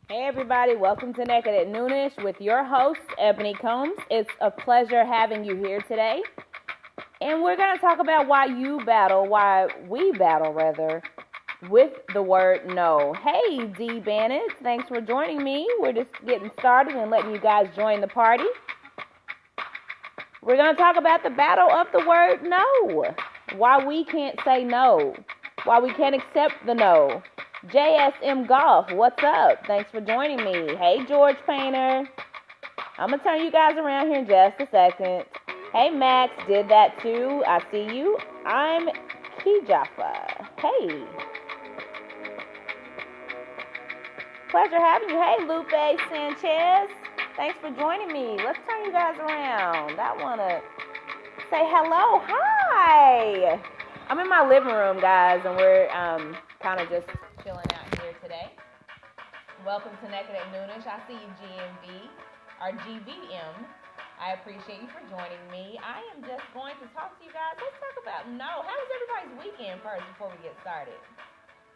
Hey everybody, welcome to Naked at Noonish with your host, Ebony Combs. It's a pleasure having you here today. And we're going to talk about why we battle with the word no. Hey D Bannett, thanks for joining me. We're just getting started and letting you guys join the party. We're going to talk about the battle of the word no. Why we can't say no. Why we can't accept the no. JSM Golf, what's up? Thanks for joining me. Hey, George Painter. I'm going to turn you guys around here in just a second. Hey, Max, did that too. I see you. I'm Kijafa. Hey. Pleasure having you. Hey, Lupe Sanchez. Thanks for joining me. Let's turn you guys around. I want to say hello. Hi. I'm in my living room, guys, and we're kind of just chilling out here today. Welcome to Naked at Noonish. I see you, GMV, or GVM. I appreciate you for joining me. I am just going to talk to you guys. Let's talk about no. How was everybody's weekend first before we get started?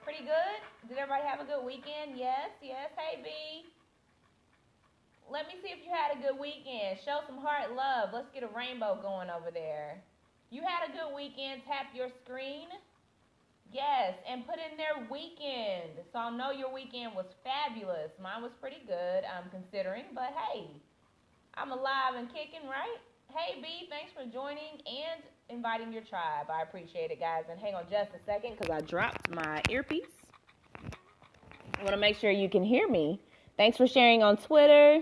Pretty good? Did everybody have a good weekend? Yes. Hey, B. Let me see if you had a good weekend. Show some heart love. Let's get a rainbow going over there. You had a good weekend. Tap your screen. Yes, and put in their weekend. So I know your weekend was fabulous. Mine was pretty good, considering. But hey, I'm alive and kicking, right? Hey, B, thanks for joining and inviting your tribe. I appreciate it, guys. And hang on just a second because I dropped my earpiece. I want to make sure you can hear me. Thanks for sharing on Twitter.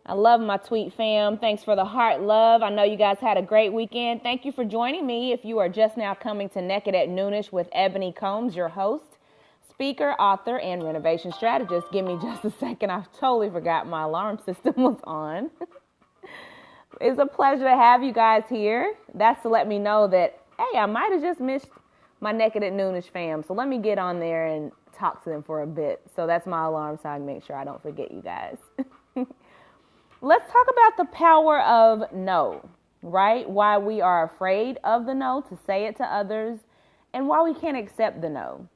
I love my tweet fam. Thanks for the heart love. I know you guys had a great weekend. Thank you for joining me. If you are just now coming to Naked at Noonish with Ebony Combs, your host, speaker, author, and renovation strategist. Give me just a second. I totally forgot my alarm system was on. It's a pleasure to have you guys here. That's to let me know that, hey, I might have just missed my Naked at Noonish fam. So let me get on there and talk to them for a bit. So that's my alarm so I can make sure I don't forget you guys. Let's talk about the power of no, right? Why we are afraid of the no, to say it to others, and why we can't accept the no.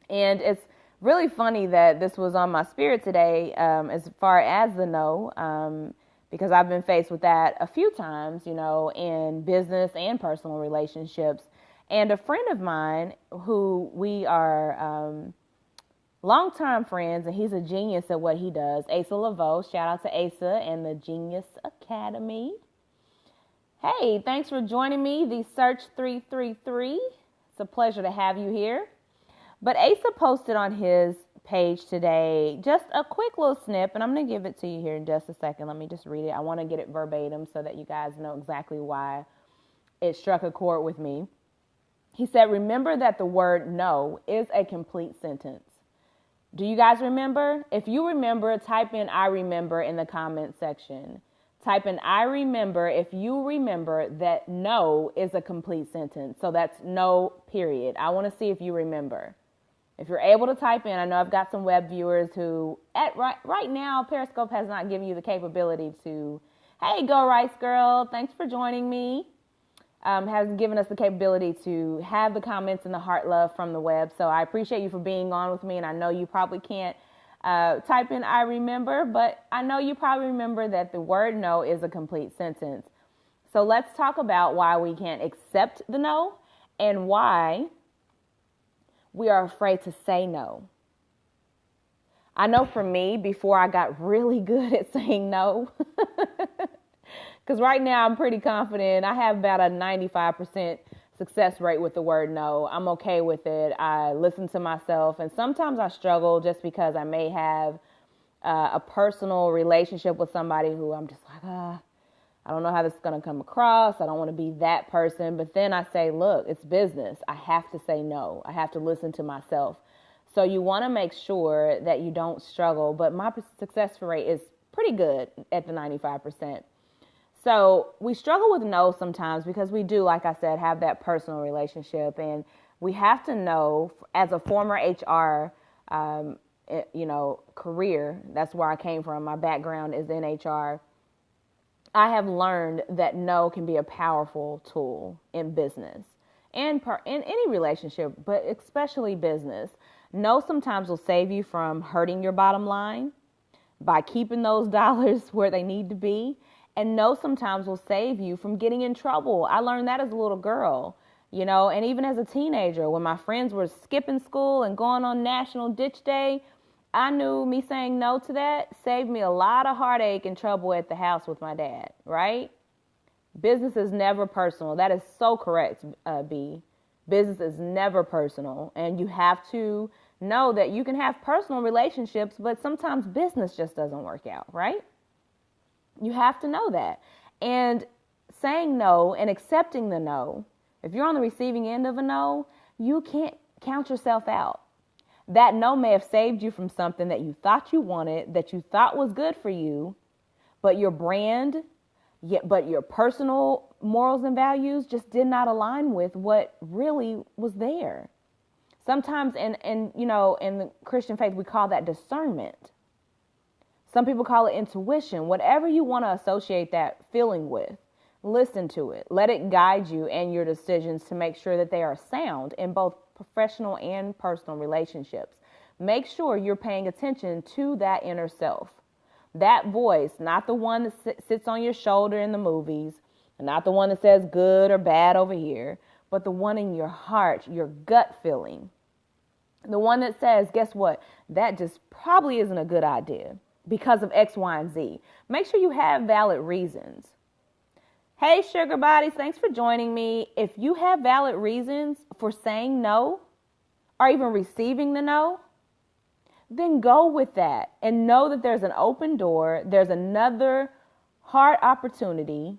And it's really funny that this was on my spirit today as far as the no, because I've been faced with that a few times, in business and personal relationships. And a friend of mine who we are longtime friends, and he's a genius at what he does. Asa Laveau, shout out to Asa and the Genius Academy. Hey, thanks for joining me, the Search 333. It's a pleasure to have you here. But Asa posted on his page today just a quick little snip, and I'm going to give it to you here in just a second. Let me just read it. I want to get it verbatim so that you guys know exactly why it struck a chord with me. He said, remember that the word no is a complete sentence. Do you guys remember? If you remember, type in I remember in the comment section. Type in I remember if you remember that no is a complete sentence. So that's no, period. I want to see if you remember. If you're able to type in, I know I've got some web viewers who, right now, Periscope has not given you the capability to, hey, Go Rice Girl, thanks for joining me. Has given us the capability to have the comments and the heart love from the web. So I appreciate you for being on with me. And I know you probably can't type in I remember, but I know you probably remember that the word no is a complete sentence. So let's talk about why we can't accept the no and why we are afraid to say no. I know for me, before I got really good at saying no, because right now I'm pretty confident. I have about a 95% success rate with the word no. I'm okay with it. I listen to myself, and sometimes I struggle just because I may have a personal relationship with somebody who I'm just like, I don't know how this is going to come across. I don't want to be that person. But then I say, look, it's business. I have to say no. I have to listen to myself. So you want to make sure that you don't struggle. But my success rate is pretty good at the 95%. So we struggle with no sometimes because we do, like I said, have that personal relationship. And we have to know, as a former HR, career, that's where I came from. My background is in HR. I have learned that no can be a powerful tool in business and in any relationship, but especially business. No sometimes will save you from hurting your bottom line by keeping those dollars where they need to be. And no sometimes will save you from getting in trouble. I learned that as a little girl, and even as a teenager, when my friends were skipping school and going on National Ditch Day, I knew me saying no to that saved me a lot of heartache and trouble at the house with my dad, right? Business is never personal. That is so correct, B. Business is never personal. And you have to know that you can have personal relationships, but sometimes business just doesn't work out, right? You have to know that. And saying no and accepting the no, if you're on the receiving end of a no, you can't count yourself out. That no may have saved you from something that you thought you wanted, that you thought was good for you, but your brand, but your personal morals and values just did not align with what really was there. Sometimes in the Christian faith, we call that discernment. Some people call it intuition. Whatever you want to associate that feeling with, listen to it. Let it guide you and your decisions to make sure that they are sound in both professional and personal relationships. Make sure you're paying attention to that inner self. That voice, not the one that sits on your shoulder in the movies, not the one that says good or bad over here, but the one in your heart, your gut feeling. The one that says, guess what? That just probably isn't a good idea because of X, Y, and Z. Make sure you have valid reasons. Hey, sugar bodies, thanks for joining me. If you have valid reasons for saying no or even receiving the no, then go with that and know that there's an open door. There's another heart opportunity.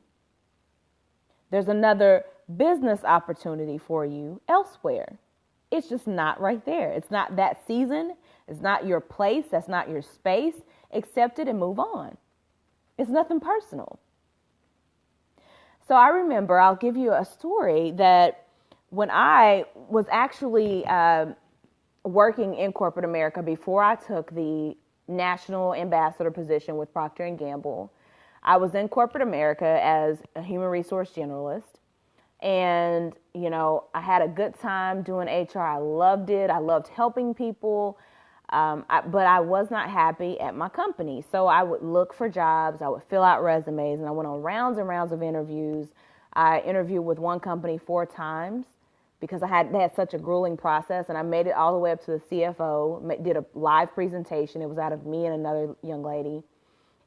There's another business opportunity for you elsewhere. It's just not right there. It's not that season. It's not your place. That's not your space. Accept it and move on. It's nothing personal. So I remember, I'll give you a story that when I was actually working in corporate America before I took the national ambassador position with Procter & Gamble, I was in corporate America as a human resource generalist. And, I had a good time doing HR. I loved it. I loved helping people. But I was not happy at my company. So I would look for jobs. I would fill out resumes, and I went on rounds and rounds of interviews. I interviewed with one company 4 times because they had such a grueling process, and I made it all the way up to the CFO, did a live presentation. It was out of me and another young lady.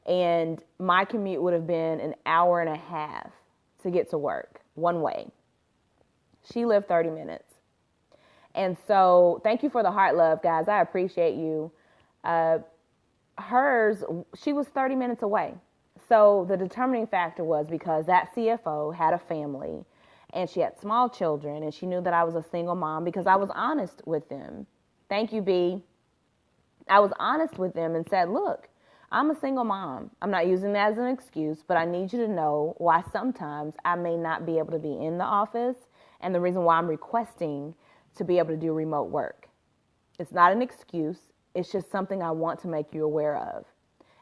And my commute would have been an hour and a half to get to work one way. She lived 30 minutes. And so thank you for the heart love, guys. I appreciate you. She was 30 minutes away. So the determining factor was because that CFO had a family and she had small children, and she knew that I was a single mom because I was honest with them. Thank you, B. I was honest with them and said, look, I'm a single mom. I'm not using that as an excuse, but I need you to know why sometimes I may not be able to be in the office and the reason why I'm requesting to be able to do remote work. It's not an excuse. It's just something I want to make you aware of.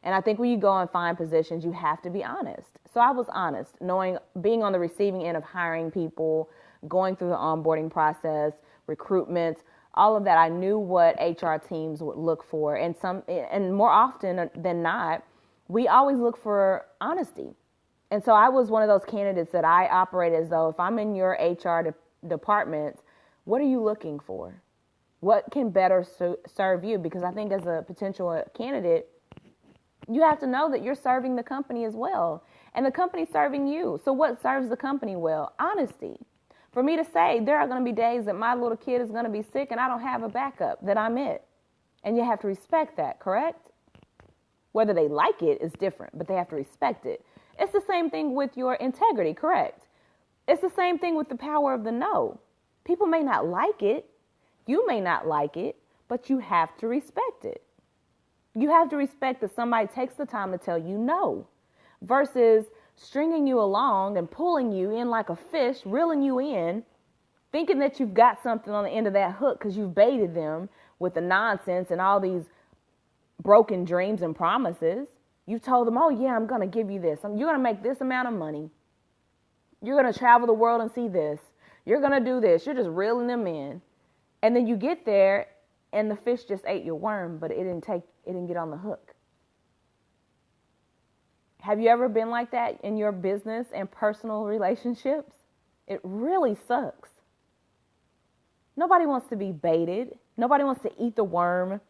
And I think when you go and find positions, you have to be honest. So I was honest, being on the receiving end of hiring people, going through the onboarding process, recruitment, all of that. I knew what HR teams would look for. And more often than not, we always look for honesty. And so I was one of those candidates that I operate as though if I'm in your HR department, what are you looking for? What can better serve you? Because I think as a potential candidate, you have to know that you're serving the company as well. And the company's serving you. So what serves the company well? Honesty. For me to say, there are going to be days that my little kid is going to be sick and I don't have a backup, that I'm it. And you have to respect that, correct? Whether they like it is different, but they have to respect it. It's the same thing with your integrity, correct? It's the same thing with the power of the no. People may not like it. You may not like it, but you have to respect it. You have to respect that somebody takes the time to tell you no versus stringing you along and pulling you in like a fish, reeling you in, thinking that you've got something on the end of that hook because you've baited them with the nonsense and all these broken dreams and promises. You told them, oh, yeah, I'm going to give you this. You're going to make this amount of money. You're going to travel the world and see this. You're going to do this. You're just reeling them in. And then you get there and the fish just ate your worm, but it didn't get on the hook. Have you ever been like that in your business and personal relationships? It really sucks. Nobody wants to be baited. Nobody wants to eat the worm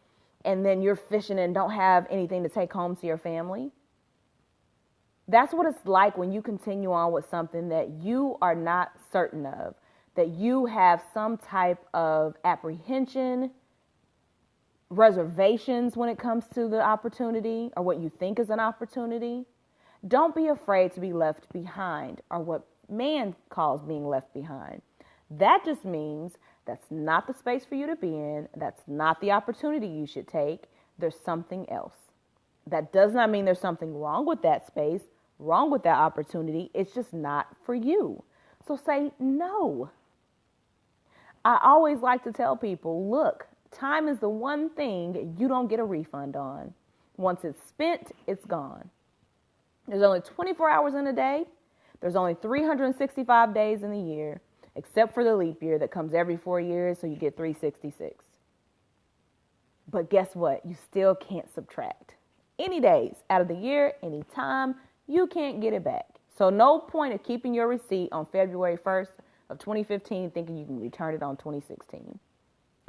and then you're fishing and don't have anything to take home to your family. That's what it's like when you continue on with something that you are not certain of, that you have some type of apprehension, reservations when it comes to the opportunity or what you think is an opportunity. Don't be afraid to be left behind, or what man calls being left behind. That just means that's not the space for you to be in. That's not the opportunity you should take. There's something else. That does not mean there's something wrong with that space, wrong with that opportunity. It's just not for you. So say no. I always like to tell people, look, time is the one thing you don't get a refund on. Once it's spent, it's gone. There's only 24 hours in a day. There's only 365 days in the year, except for the leap year that comes every 4 years, so you get 366. But guess what? You still can't subtract any days out of the year, any time. You can't get it back. So no point of keeping your receipt on February 1st of 2015 thinking you can return it on 2016.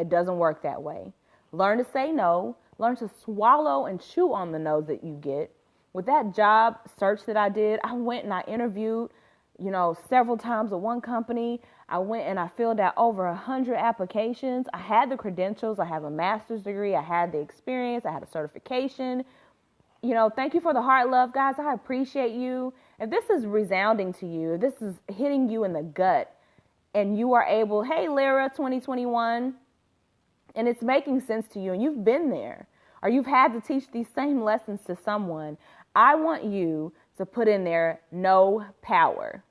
It doesn't work that way. Learn to say no. Learn to swallow and chew on the no's that you get. With that job search that I did, I went and I interviewed, several times with one company. I went and I filled out over 100 applications. I had the credentials. I have a master's degree. I had the experience. I had a certification. Thank you for the heart love, guys. I appreciate you. If this is resounding to you, if this is hitting you in the gut, and you are able, hey, Lyra 2021, and it's making sense to you, and you've been there, or you've had to teach these same lessons to someone, I want you to put in there no power.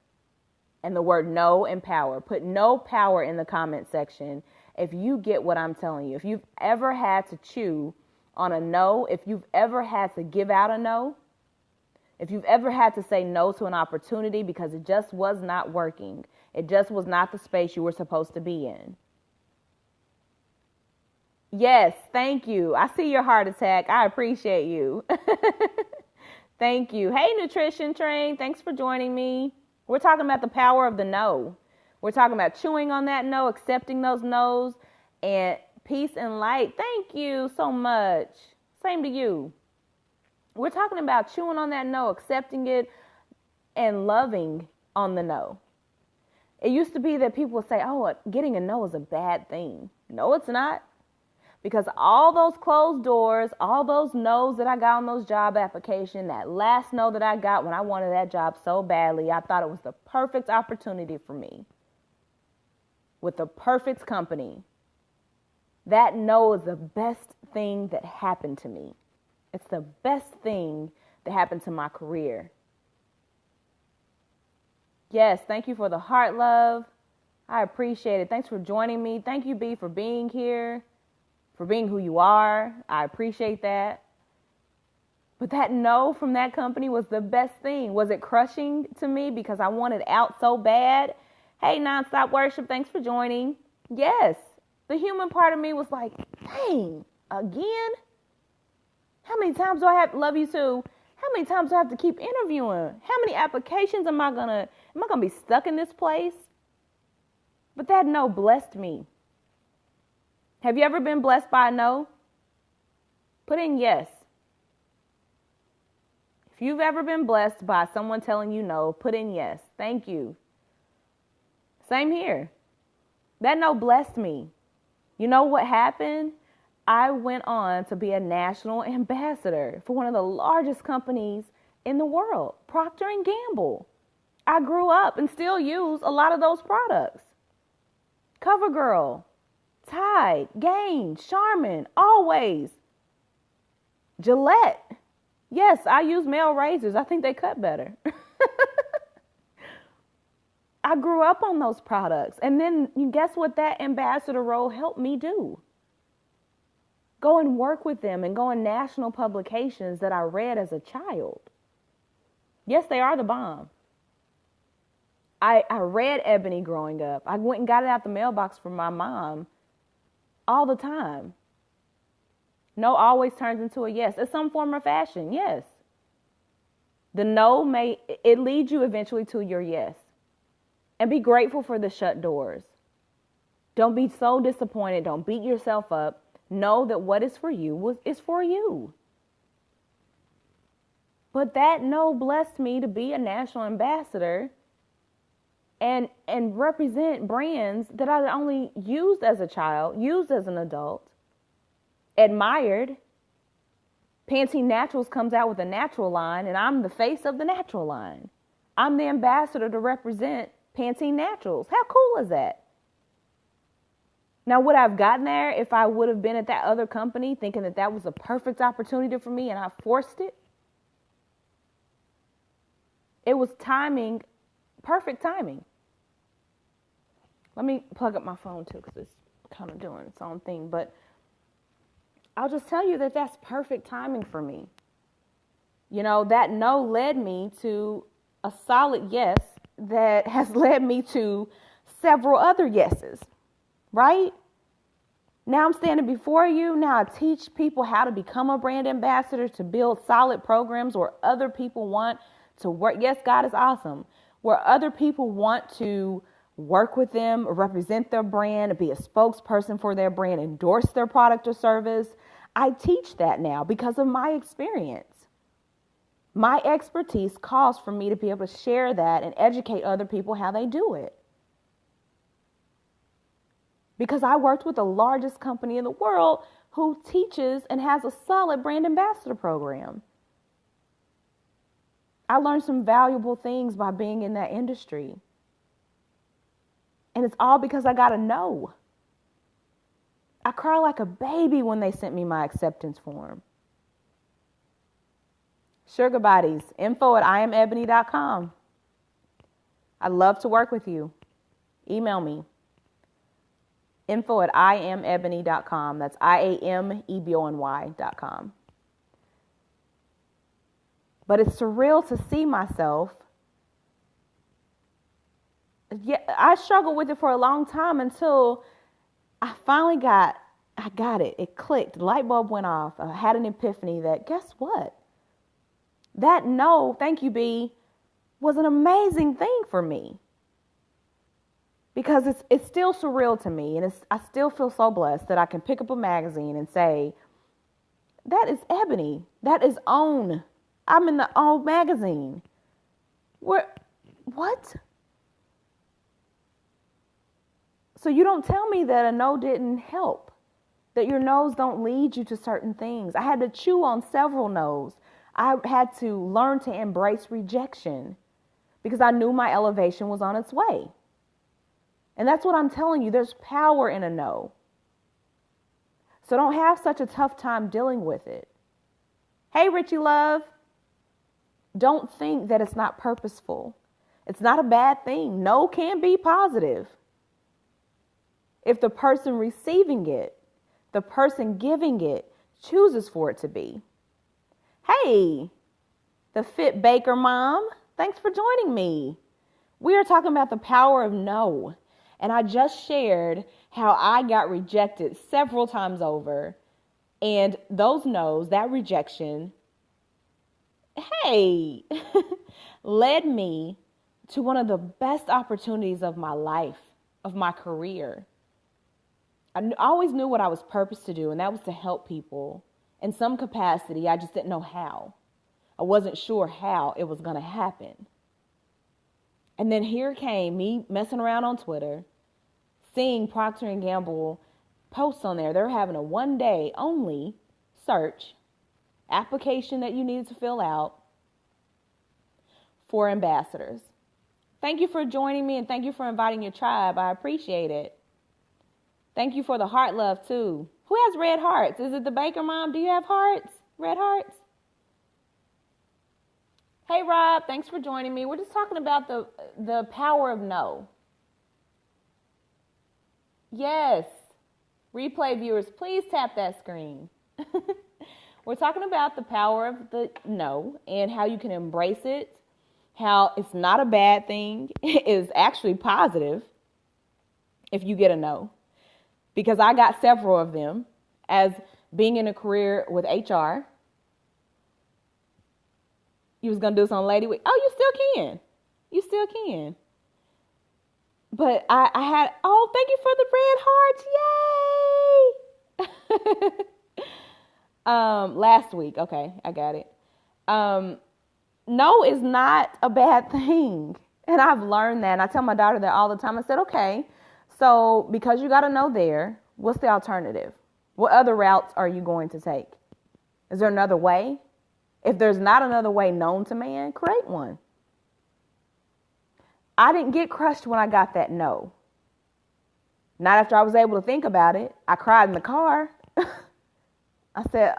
And the word no and power. Put no power in the comment section if you get what I'm telling you. If you've ever had to chew on a no, if you've ever had to give out a no, if you've ever had to say no to an opportunity because it just was not working, it just was not the space you were supposed to be in. Yes, thank you. I see your heart attack. I appreciate you. Thank you. Hey, Nutrition Train. Thanks for joining me. We're talking about the power of the no. We're talking about chewing on that no, accepting those no's, and peace and light. Thank you so much. Same to you. We're talking about chewing on that no, accepting it, and loving on the no. It used to be that people would say, oh, getting a no is a bad thing. No, it's not. Because all those closed doors, all those no's that I got on those job applications, that last no that I got when I wanted that job so badly, I thought it was the perfect opportunity for me with the perfect company. That no is the best thing that happened to me. It's the best thing that happened to my career. Yes, thank you for the heart love. I appreciate it. Thanks for joining me. Thank you, B, for being here, for being who you are. I appreciate that. But that no from that company was the best thing. Was it crushing to me because I wanted out so bad? Hey, Nonstop Worship, thanks for joining. Yes, the human part of me was like, dang, again? How many times do I have, love you too, how many times do I have to keep interviewing? How many applications am I gonna be stuck in this place? But that no blessed me. Have you ever been blessed by a no? Put in yes. If you've ever been blessed by someone telling you no, put in yes. Thank you. Same here. That no blessed me. You know what happened? I went on to be a national ambassador for one of the largest companies in the world, Procter & Gamble. I grew up and still use a lot of those products. CoverGirl, Tide, Gain, Charmin, Always, Gillette. Yes, I use male razors. I think they cut better. I grew up on those products. And then guess what that ambassador role helped me do? Go and work with them and go in national publications that I read as a child. Yes, they are the bomb. I read Ebony growing up. I went and got it out the mailbox from my mom all the time. No always turns into a yes. It's some form of fashion, yes. The no it leads you eventually to your yes. And be grateful for the shut doors. Don't be so disappointed. Don't beat yourself up. Know that what is for you is for you. But that no blessed me to be a national ambassador and represent brands that I only used as a child, used as an adult, admired. Pantene Naturals comes out with a natural line, and I'm the face of the natural line. I'm the ambassador to represent Pantene Naturals. How cool is that? Now, would I have gotten there if I would have been at that other company thinking that that was a perfect opportunity for me and I forced it? It was timing, perfect timing. Let me plug up my phone too because it's kind of doing its own thing. But I'll just tell you that that's perfect timing for me. You know, that no led me to a solid yes that has led me to several other yeses, right? Now I'm standing before you. Now I teach people how to become a brand ambassador, to build solid programs where other people want to work. Yes, God is awesome. Where other people want to work with them, represent their brand, be a spokesperson for their brand, endorse their product or service. I teach that now because of my experience. My expertise calls for me to be able to share that and educate other people how they do it. Because I worked with the largest company in the world who teaches and has a solid brand ambassador program. I learned some valuable things by being in that industry. And it's all because I got a no. I cried like a baby when they sent me my acceptance form. Sugar Bodies, info@imebony.com. I'd love to work with you. Email me. info@imebony.com. That's IAMEBONY.com. But it's surreal to see myself. Yeah, I struggled with it for a long time until I finally got it. It clicked. The light bulb went off. I had an epiphany that, guess what? That no, thank you, B, was an amazing thing for me. Because it's still surreal to me, and I still feel so blessed that I can pick up a magazine and say, that is Ebony. That is OWN. I'm in the OWN magazine. What? So you don't tell me that a no didn't help, that your no's don't lead you to certain things. I had to chew on several no's. I had to learn to embrace rejection because I knew my elevation was on its way. And that's what I'm telling you. There's power in a no. So don't have such a tough time dealing with it. Hey, Richie Love. Don't think that it's not purposeful. It's not a bad thing. No can be positive. If the person receiving it, the person giving it, chooses for it to be. Hey, the Fit Baker Mom, thanks for joining me. We are talking about the power of no. And I just shared how I got rejected several times over. And those no's, that rejection, hey, led me to one of the best opportunities of my life, of my career. I always knew what I was purposed to do, and that was to help people in some capacity. I just didn't know how. I wasn't sure how it was going to happen. And then here came me messing around on Twitter, seeing Procter & Gamble posts on there. They're having a one-day only search application that you needed to fill out for ambassadors. Thank you for joining me, and thank you for inviting your tribe. I appreciate it. Thank you for the heart love, too. Who has red hearts? Is it the Baker Mom? Do you have hearts? Red hearts? Hey, Rob. Thanks for joining me. We're just talking about the power of no. Yes. Replay viewers, please tap that screen. We're talking about the power of the no and how you can embrace it, how it's not a bad thing. It is actually positive if you get a no. Because I got several of them. As being in a career with HR. You was going to do this on Lady Week. Oh, you still can. You still can. But I had, oh, thank you for the red hearts. Yay. Last week. Okay, I got it. No is not a bad thing. And I've learned that. And I tell my daughter that all the time. I said, okay, so because you got to know there, what's the alternative? What other routes are you going to take? Is there another way? If there's not another way known to man, create one. I didn't get crushed when I got that no. Not after I was able to think about it. I cried in the car. I said,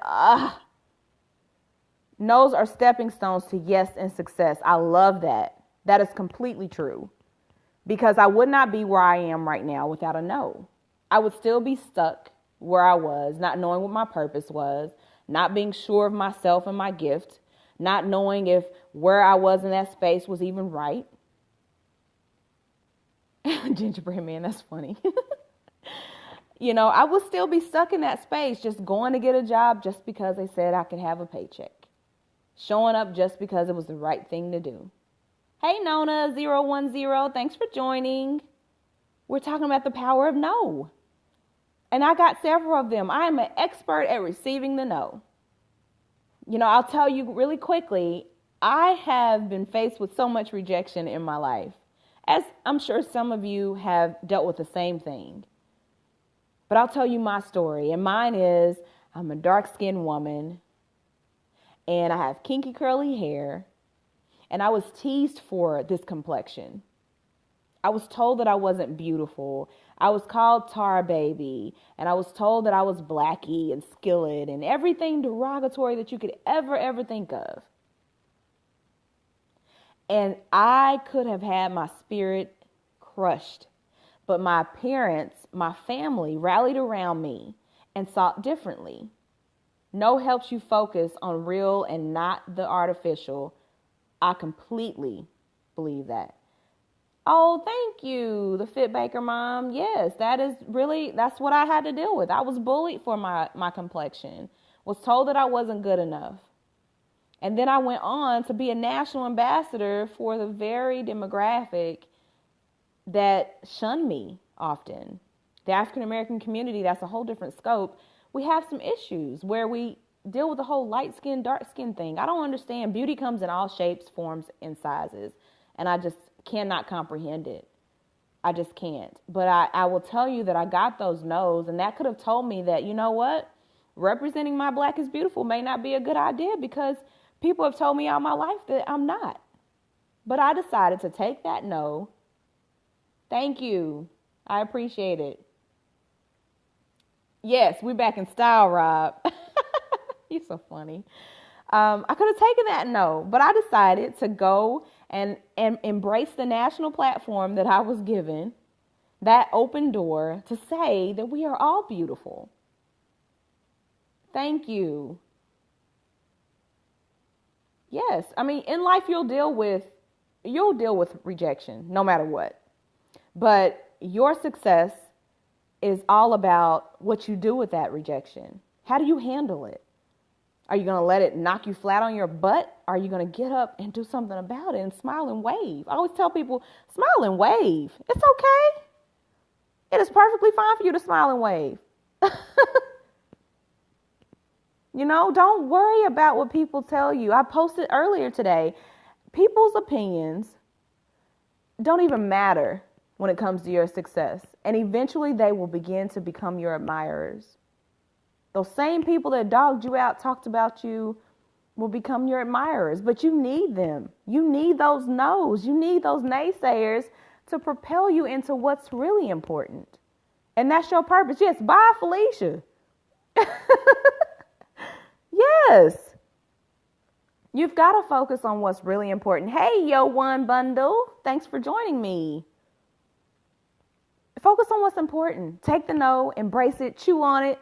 no's are stepping stones to yes and success. I love that. That is completely true. Because I would not be where I am right now without a no. I would still be stuck where I was, not knowing what my purpose was, not being sure of myself and my gift, not knowing if where I was in that space was even right. Gingerbread man, that's funny. You know, I would still be stuck in that space, just going to get a job just because they said I could have a paycheck. Showing up just because it was the right thing to do. Hey, Nona010, thanks for joining. We're talking about the power of no. And I got several of them. I am an expert at receiving the no. You know, I'll tell you really quickly, I have been faced with so much rejection in my life, as I'm sure some of you have dealt with the same thing. But I'll tell you my story. And mine is, I'm a dark-skinned woman, and I have kinky curly hair, and I was teased for this complexion. I was told that I wasn't beautiful. I was called tar baby, and I was told that I was blackie and skillet and everything derogatory that you could ever think of. And I could have had my spirit crushed, but my parents, my family rallied around me and thought differently. No helps you focus on real and not the artificial. I completely believe that. Oh, thank you, the Fit Baker mom. Yes, that's what I had to deal with. I was bullied for my complexion, was told that I wasn't good enough. And then I went on to be a national ambassador for the very demographic that shunned me often. The African American community, that's a whole different scope. We have some issues where we deal with the whole light skin, dark skin thing. I don't understand. Beauty comes in all shapes, forms, and sizes. And I just cannot comprehend it. I just can't. But I will tell you that I got those no's, and that could have told me that, you know what? Representing my black is beautiful may not be a good idea because people have told me all my life that I'm not. But I decided to take that no. Thank you. I appreciate it. Yes, we're back in style, Rob. You're so funny. I could have taken that no, but I decided to go and embrace the national platform that I was given, that open door to say that we are all beautiful. Thank you. Yes, I mean, in life you'll deal with rejection no matter what. But your success is all about what you do with that rejection. How do you handle it? Are you going to let it knock you flat on your butt? Are you going to get up and do something about it and smile and wave? I always tell people, smile and wave. It's okay. It is perfectly fine for you to smile and wave. You know, don't worry about what people tell you. I posted earlier today, people's opinions don't even matter when it comes to your success. And eventually they will begin to become your admirers. Those same people that dogged you out, talked about you, will become your admirers. But you need them. You need those no's. You need those naysayers to propel you into what's really important. And that's your purpose. Yes, bye, Felicia. Yes. You've got to focus on what's really important. Hey, Yo One Bundle. Thanks for joining me. Focus on what's important. Take the no, embrace it, chew on it,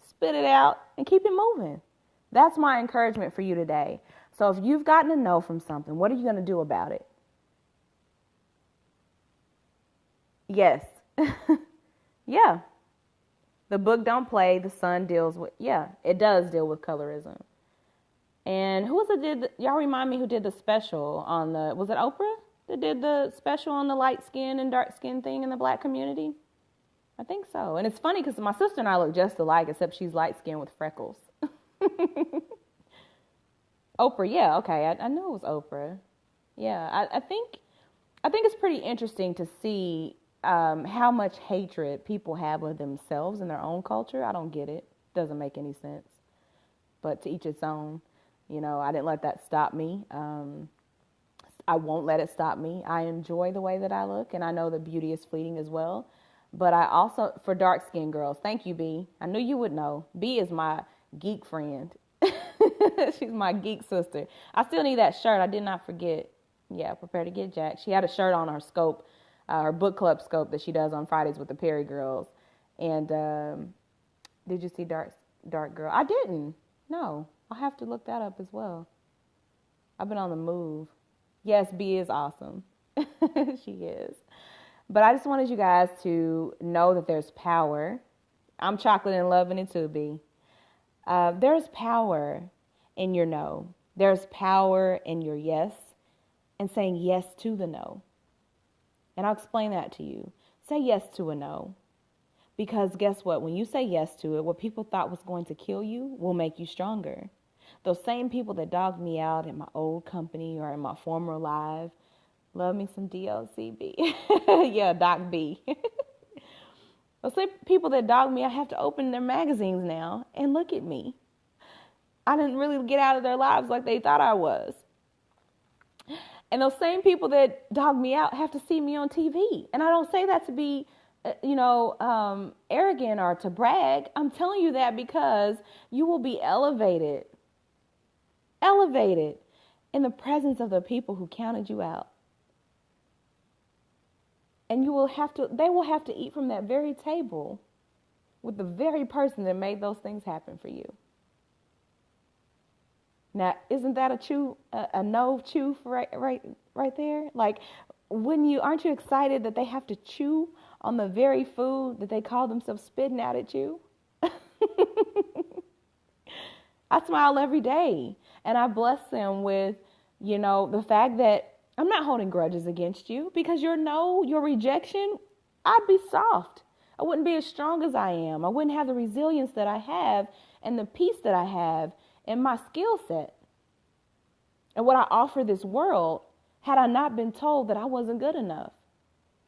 spit it out, and keep it moving. That's my encouragement for you today. So if you've gotten a no from something, what are you going to do about it? Yes. Yeah. The book don't play. The sun deals with, yeah, it does deal with colorism. And who was it y'all remind me who did the special on was it Oprah that did the special on the light skin and dark skin thing in the black community? I think so. And it's funny because my sister and I look just alike, except she's light skinned with freckles. Oprah, yeah, okay. I knew it was Oprah. Yeah, I think it's pretty interesting to see how much hatred people have of themselves and their own culture. I don't get it. Doesn't make any sense. But to each its own. You know, I didn't let that stop me. I won't let it stop me. I enjoy the way that I look, and I know that beauty is fleeting as well. But I also, for dark-skinned girls, thank you, B. I knew you would know. B is my geek friend. She's my geek sister. I still need that shirt. I did not forget. Yeah, prepare to get jacked. She had a shirt on her scope, her book club scope that she does on Fridays with the Perry girls. And did you see Dark Girl? I didn't. No. I'll have to look that up as well. I've been on the move. Yes, B is awesome. She is. But I just wanted you guys to know that there's power. I'm chocolate and loving it too, B. There's power in your no. There's power in your yes and saying yes to the no. And I'll explain that to you. Say yes to a no. Because guess what? When you say yes to it, what people thought was going to kill you will make you stronger. Those same people that dogged me out in my old company or in my former life, love me some DLCB. Yeah, Doc B. Those same people that dogged me, I have to open their magazines now and look at me. I didn't really get out of their lives like they thought I was. And those same people that dogged me out have to see me on TV. And I don't say that to be arrogant or to brag. I'm telling you that because you will be elevated in the presence of the people who counted you out. And they will have to eat from that very table with the very person that made those things happen for you. Now, isn't that a no chew right there? Like, aren't you excited that they have to chew on the very food that they call themselves spitting out at you? I smile every day, and I bless them with, the fact that I'm not holding grudges against you, because your rejection, I'd be soft. I wouldn't be as strong as I am. I wouldn't have the resilience that I have and the peace that I have and my skill set and what I offer this world had I not been told that I wasn't good enough,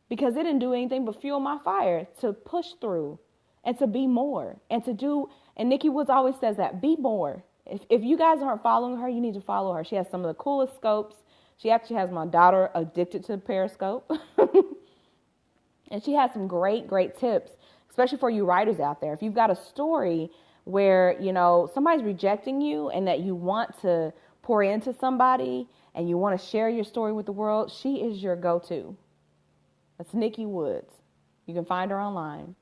because it didn't do anything but fuel my fire to push through and to be more and to do. And Nikki Woods always says that, be more. If you guys aren't following her, you need to follow her. She has some of the coolest scopes. She actually has my daughter addicted to Periscope. And she has some great, great tips, especially for you writers out there. If you've got a story where, somebody's rejecting you and that you want to pour into somebody and you want to share your story with the world, she is your go-to. That's Nikki Woods. You can find her online.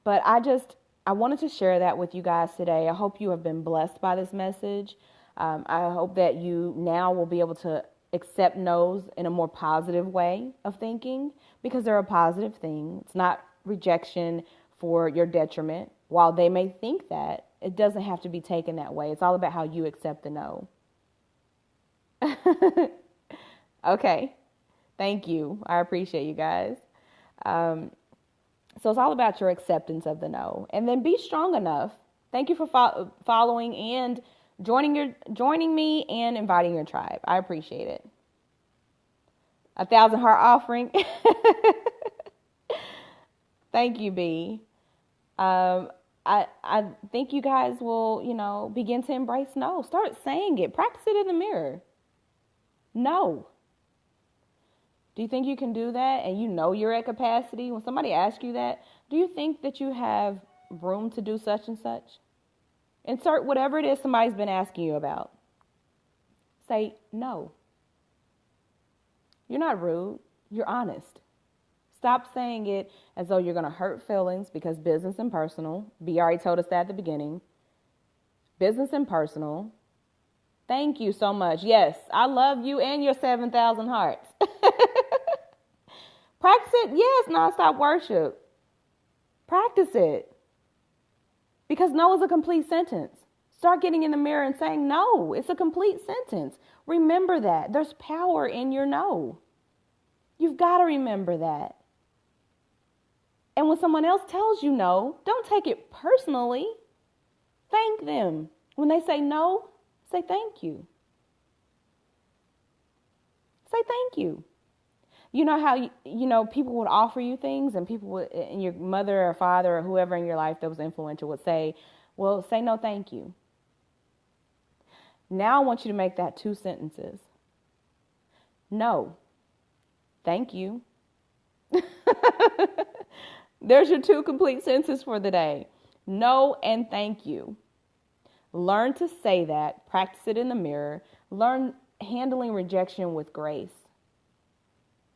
But I wanted to share that with you guys today. I hope you have been blessed by this message. I hope that you now will be able to accept no's in a more positive way of thinking, because they're a positive thing. It's not rejection for your detriment. While they may think that, it doesn't have to be taken that way. It's all about how you accept the no. Okay. Thank you. I appreciate you guys. So it's all about your acceptance of the no. And then be strong enough. Thank you for following and joining me and inviting your tribe. I appreciate it. 1,000 heart offering. Thank you, B. I think you guys will, begin to embrace no. Start saying it. Practice it in the mirror. No. Do you think you can do that and you're at capacity? When somebody asks you that, do you think that you have room to do such and such? Insert whatever it is somebody's been asking you about. Say no. You're not rude. You're honest. Stop saying it as though you're going to hurt feelings, because business and personal. B already told us that at the beginning. Business and personal. Thank you so much. Yes, I love you and your 7,000 hearts. Practice it. Yes, nonstop worship. Practice it. Because no is a complete sentence. Start getting in the mirror and saying no. It's a complete sentence. Remember that. There's power in your no. You've got to remember that. And when someone else tells you no, don't take it personally. Thank them. When they say no, say thank you. Say thank you. You know how, people would offer you things, and people would, and your mother or father or whoever in your life that was influential would say, well, say no thank you. Now I want you to make that 2 sentences. No, thank you. There's your 2 complete sentences for the day. No and thank you. Learn to say that. Practice it in the mirror. Learn handling rejection with grace.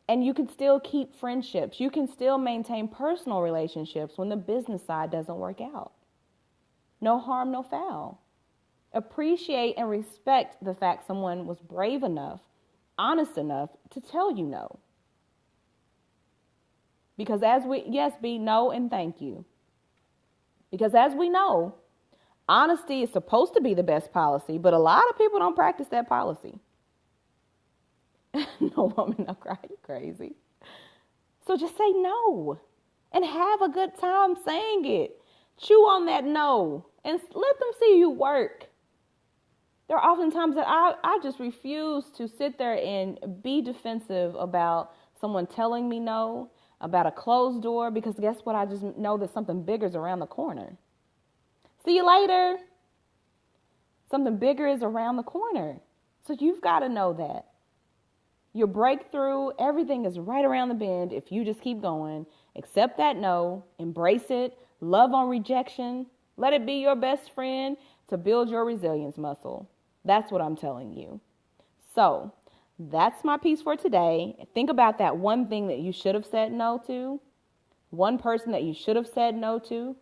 And you can still keep friendships. You can still maintain personal relationships when the business side doesn't work out. No harm, no foul. Appreciate and respect the fact someone was brave enough, honest enough to tell you no. Because be no and thank you. Because as we know, honesty is supposed to be the best policy, but a lot of people don't practice that policy. No woman, no cry, you crazy. So just say no and have a good time saying it. Chew on that no and let them see you work. There are often times that I just refuse to sit there and be defensive about someone telling me no, about a closed door, because guess what? I just know that something bigger is around the corner. See you later. Something bigger is around the corner. So you've got to know that. Your breakthrough, everything is right around the bend if you just keep going. Accept that no, embrace it, love on rejection, let it be your best friend to build your resilience muscle. That's what I'm telling you. So that's my piece for today. Think about that one thing that you should have said no to, one person that you should have said no to.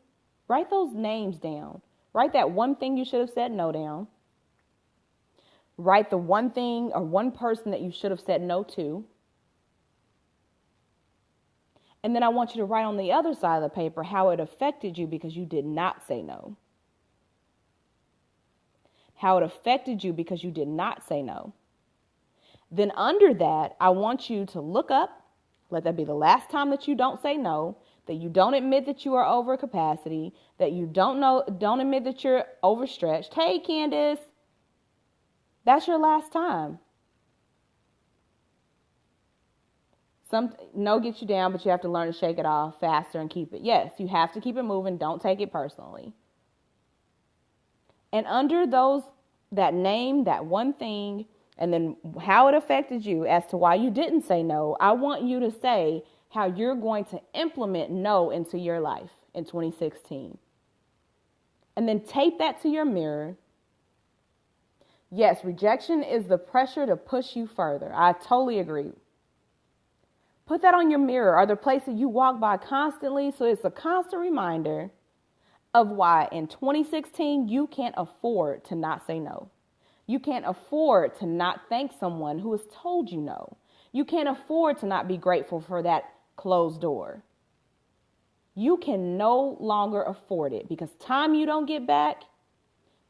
Write those names down. Write that one thing you should have said no down. Write the one thing or one person that you should have said no to. And then I want you to write on the other side of the paper how it affected you because you did not say no. How it affected you because you did not say no. Then under that, I want you to look up, let that be the last time that you don't say no, that you don't admit that you are over capacity, that you don't admit that you're overstretched. Hey, Candace. That's your last time. No gets you down, but you have to learn to shake it off faster and keep it. Yes, you have to keep it moving. Don't take it personally. And under that name, that one thing, and then how it affected you as to why you didn't say no, I want you to say how you're going to implement no into your life in 2016. And then tape that to your mirror. Yes, rejection is the pressure to push you further. I totally agree. Put that on your mirror or the place that you walk by constantly, so it's a constant reminder of why in 2016 you can't afford to not say no. You can't afford to not thank someone who has told you no. You can't afford to not be grateful for that closed door. You can no longer afford it because time you don't get back,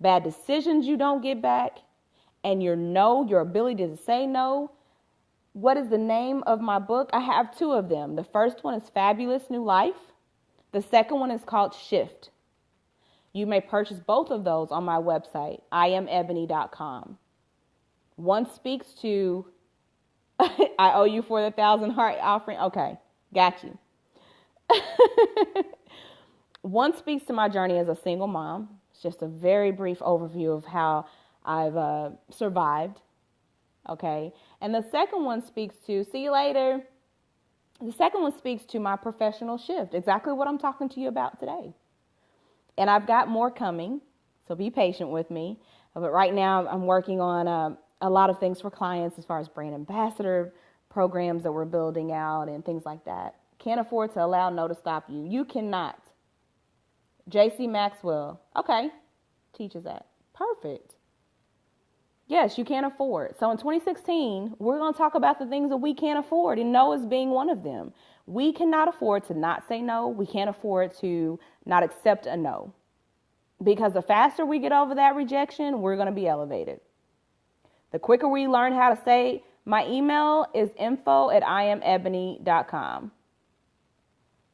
bad decisions you don't get back, and your ability to say no. What is the name of my book? I have 2 of them. The first one is Fabulous New Life. The second one is called Shift. You may purchase both of those on my website, imEbony.com. One speaks to, I owe you for the 1,000 heart offering. Okay, got you. One speaks to my journey as a single mom. It's just a very brief overview of how I've survived. Okay. And the second one speaks to, see you later. The second one speaks to my professional shift, exactly what I'm talking to you about today. And I've got more coming, so be patient with me. But right now I'm working on a lot of things for clients as far as brand ambassador programs that we're building out and things like that. Can't afford to allow no to stop you. You cannot. J.C. Maxwell. Okay. Teaches that. Perfect. Yes, you can't afford. So in 2016, we're going to talk about the things that we can't afford, and no is being one of them. We cannot afford to not say no. We can't afford to not accept a no. Because the faster we get over that rejection, we're going to be elevated. The quicker we learn how to say, my email is info@imebony.com.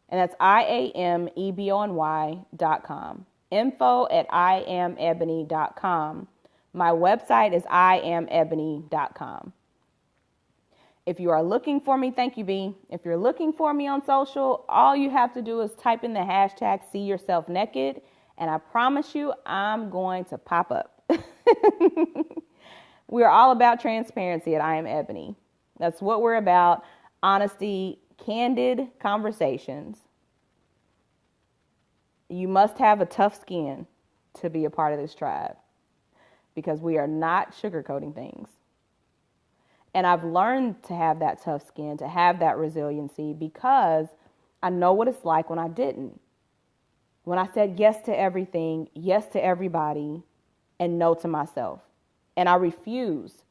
And that's IAMEBONY.com. Info@imebony.com. My website is imebony.com. If you are looking for me, thank you, B. If you're looking for me on social, all you have to do is type in the hashtag #SeeYourselfNaked, and I promise you, I'm going to pop up. We're all about transparency at imEbony. That's what we're about. Honesty, candid conversations. You must have a tough skin to be a part of this tribe because we are not sugarcoating things. And I've learned to have that tough skin, to have that resiliency, because I know what it's like when I didn't. When I said yes to everything, yes to everybody, and no to myself. And I refused.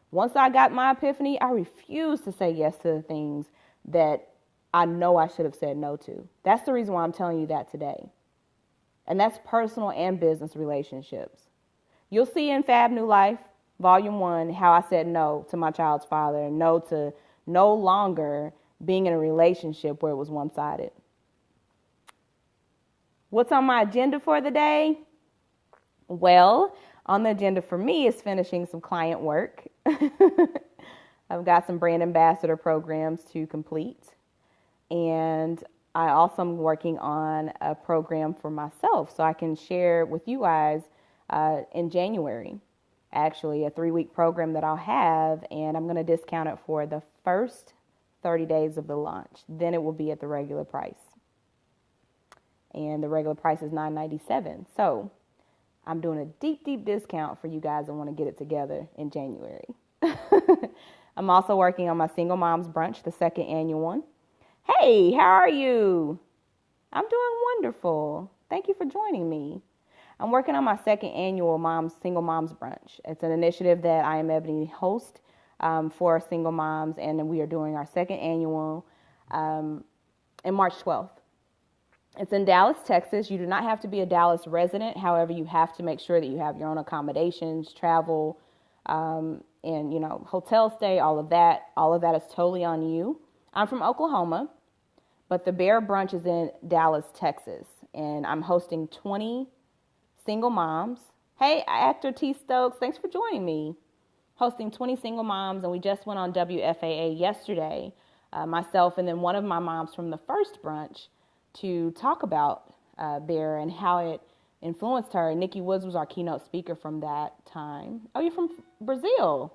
Once I got my epiphany, I refused to say yes to the things that I know I should have said no to. That's the reason why I'm telling you that today. And that's personal and business relationships. You'll see in Fab New Life, Volume 1, how I said no to my child's father and no to no longer being in a relationship where it was one-sided. What's on my agenda for the day? Well, on the agenda for me is finishing some client work. I've got some brand ambassador programs to complete. And I also am working on a program for myself so I can share with you guys in January. Actually, a 3-week program that I'll have, and I'm going to discount it for the first 30 days of the launch. Then it will be at the regular price. And the regular price is $9.97. So I'm doing a deep, deep discount for you guys that want to get it together in January. I'm also working on my Single Moms Brunch, the 2nd annual one. Hey, how are you? I'm doing wonderful. Thank you for joining me. I'm working on my 2nd annual Single Moms Brunch. It's an initiative that imEbony hosts for single moms, and we are doing our 2nd annual in March 12th. It's in Dallas, Texas. You do not have to be a Dallas resident. However, you have to make sure that you have your own accommodations, travel, and, hotel stay, all of that. All of that is totally on you. I'm from Oklahoma, but the Bear Brunch is in Dallas, Texas, and I'm hosting 20 single moms. Hey, actor T. Stokes, thanks for joining me. Hosting 20 single moms, and we just went on WFAA yesterday, myself and then one of my moms from the first brunch, to talk about Bear and how it influenced her. Nikki Woods was our keynote speaker from that time. Oh, you're from Brazil.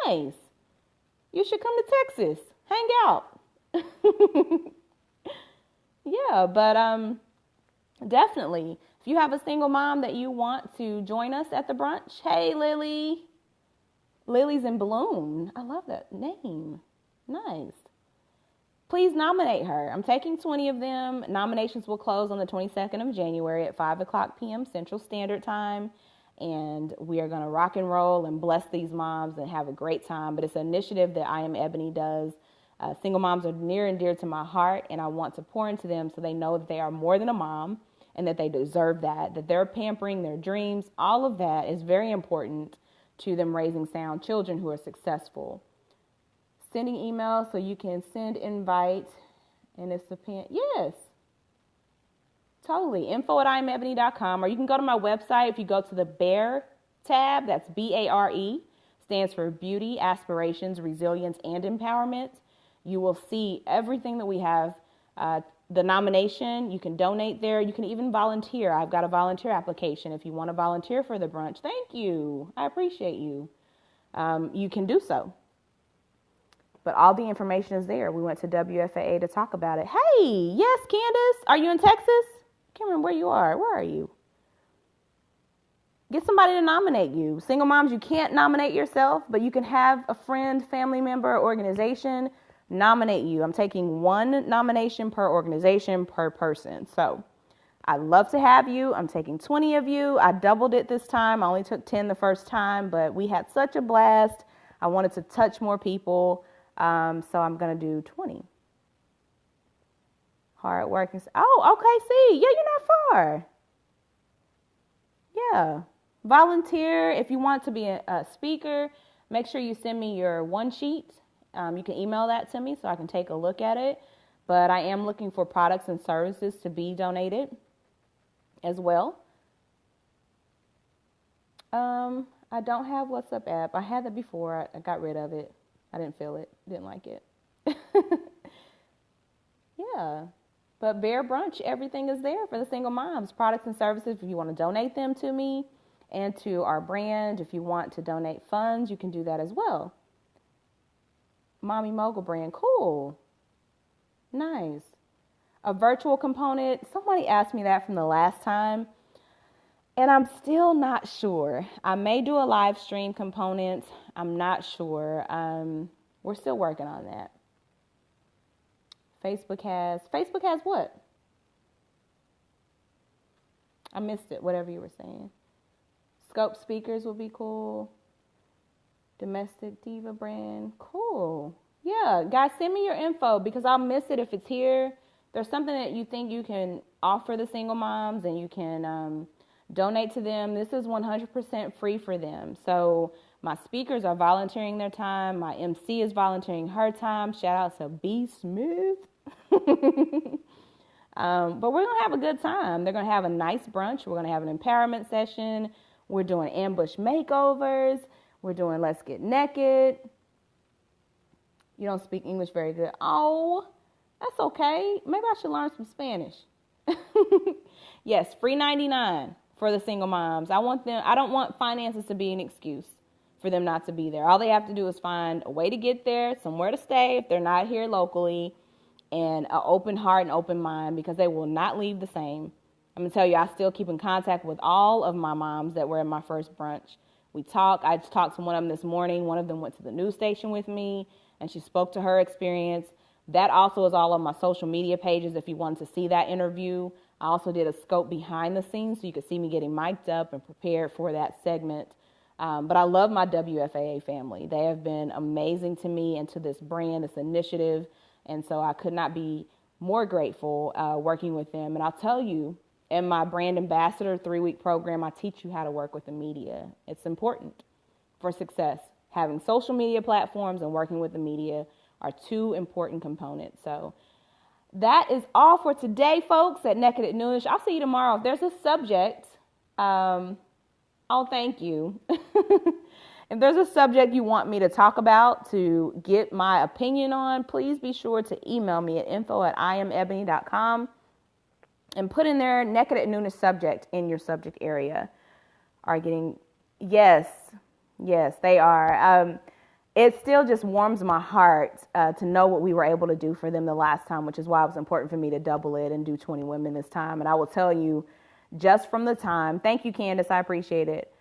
Nice. You should come to Texas. Hang out. Yeah, but definitely. If you have a single mom that you want to join us at the brunch, hey, Lily. Lily's in Bloom. I love that name. Nice. Please nominate her. I'm taking 20 of them. Nominations will close on the 22nd of January at 5 o'clock p.m. Central Standard Time. And we are going to rock and roll and bless these moms and have a great time. But it's an initiative that imEbony does. Single moms are near and dear to my heart, and I want to pour into them so they know that they are more than a mom and that they deserve that they're pampering their dreams. All of that is very important to them raising sound children who are successful. Sending emails so you can send invite, and it's a pen. Yes, totally. info@imebony.com, or you can go to my website. If you go to the BARE tab, that's BARE, stands for Beauty, Aspirations, Resilience, and Empowerment. You will see everything that we have. The nomination, you can donate there. You can even volunteer. I've got a volunteer application. If you want to volunteer for the brunch, thank you. I appreciate you. You can do so. But all the information is there. We went to WFAA to talk about it. Hey, yes, Candace. Are you in Texas? I can't remember where you are. Where are you? Get somebody to nominate you. Single moms, you can't nominate yourself, but you can have a friend, family member, organization nominate you. I'm taking 1 nomination per organization per person. So I'd love to have you. I'm taking 20 of you. I doubled it this time. I only took 10 the first time, but we had such a blast. I wanted to touch more people. So I'm going to do 20. Hard working. Oh, okay. See, yeah, you're not far. Yeah. Volunteer. If you want to be a speaker, make sure you send me your one sheet. You can email that to me so I can take a look at it. But I am looking for products and services to be donated as well. I don't have WhatsApp app. I had that before. I got rid of it. I didn't feel it. Didn't like it. Yeah. But Bear Brunch, everything is there for the single moms. Products and services, if you want to donate them to me and to our brand. If you want to donate funds, you can do that as well. Mommy Mogul brand. Cool. Nice. A virtual component. Somebody asked me that from the last time. And I'm still not sure. I may do a live stream component. I'm not sure. We're still working on that. Facebook has what? I missed it, whatever you were saying. Scope speakers will be cool. Domestic Diva brand. Cool. Yeah, guys, send me your info because I'll miss it if it's here. There's something that you think you can offer the single moms and you can donate to them. This is 100% free for them. So my speakers are volunteering their time. My MC is volunteering her time. Shout out to B. Smith. But we're going to have a good time. They're going to have a nice brunch. We're going to have an empowerment session. We're doing ambush makeovers. We're doing let's get naked. You don't speak English very good. Oh, that's okay. Maybe I should learn some Spanish. Yes, free 99 for the single moms. I don't want finances to be an excuse for them not to be there. All they have to do is find a way to get there, somewhere to stay if they're not here locally, and an open heart and open mind because they will not leave the same. I'm going to tell you, I still keep in contact with all of my moms that were at my first brunch. We talk. I just talked to one of them this morning. One of them went to the news station with me, and she spoke to her experience. That also is all on my social media pages if you wanted to see that interview. I also did a scope behind the scenes so you could see me getting mic'd up and prepared for that segment. But I love my WFAA family. They have been amazing to me and to this brand, this initiative. And so I could not be more grateful working with them. And I'll tell you, in my brand ambassador 3-week program, I teach you how to work with the media. It's important for success. Having social media platforms and working with the media are two important components. So that is all for today, folks, at Naked at Noonish. I'll see you tomorrow. If there's a subject, oh, thank you. If there's a subject you want me to talk about, to get my opinion on, please be sure to email me at info@imebony.com and put in there Naked at Noonish subject in your subject area. Yes, they are. It still just warms my heart to know what we were able to do for them the last time, which is why it was important for me to double it and do 20 women this time. And I will tell you, just from the time, thank you, Candace, I appreciate it.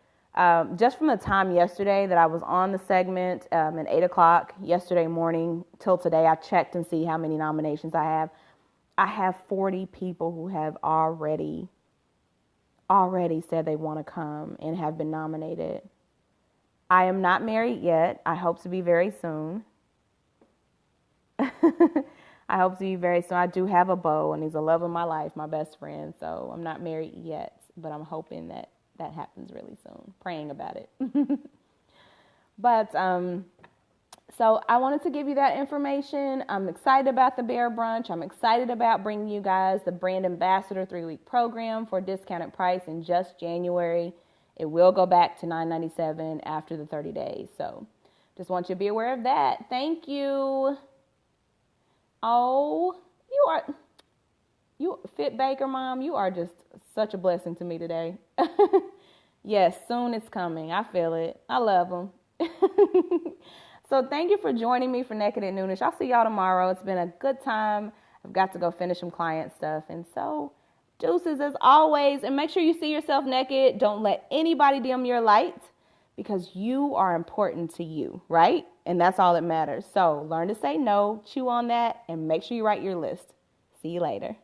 Just from the time yesterday that I was on the segment at 8 o'clock yesterday morning till today, I checked and see how many nominations I have. I have 40 people who have already said they want to come and have been nominated. I am not married yet. I hope to be very soon. I hope to be very soon. I do have a beau, and he's the love of my life, my best friend. So I'm not married yet, but I'm hoping that happens really soon. Praying about it. But so I wanted to give you that information. I'm excited about the Bear Brunch. I'm excited about bringing you guys the Brand Ambassador 3-week program for a discounted price in just January. It will go back to $9.97 after the 30 days. So just want you to be aware of that. Thank you. Oh, you Fit Baker Mom, you are just such a blessing to me today. Yes, soon it's coming. I feel it. I love them. So thank you for joining me for Naked at Noonish. I'll see y'all tomorrow. It's been a good time. I've got to go finish some client stuff. And so deuces as always. And make sure you see yourself naked. Don't let anybody dim your light because you are important to you, right? And that's all that matters. So learn to say no, chew on that, and make sure you write your list. See you later.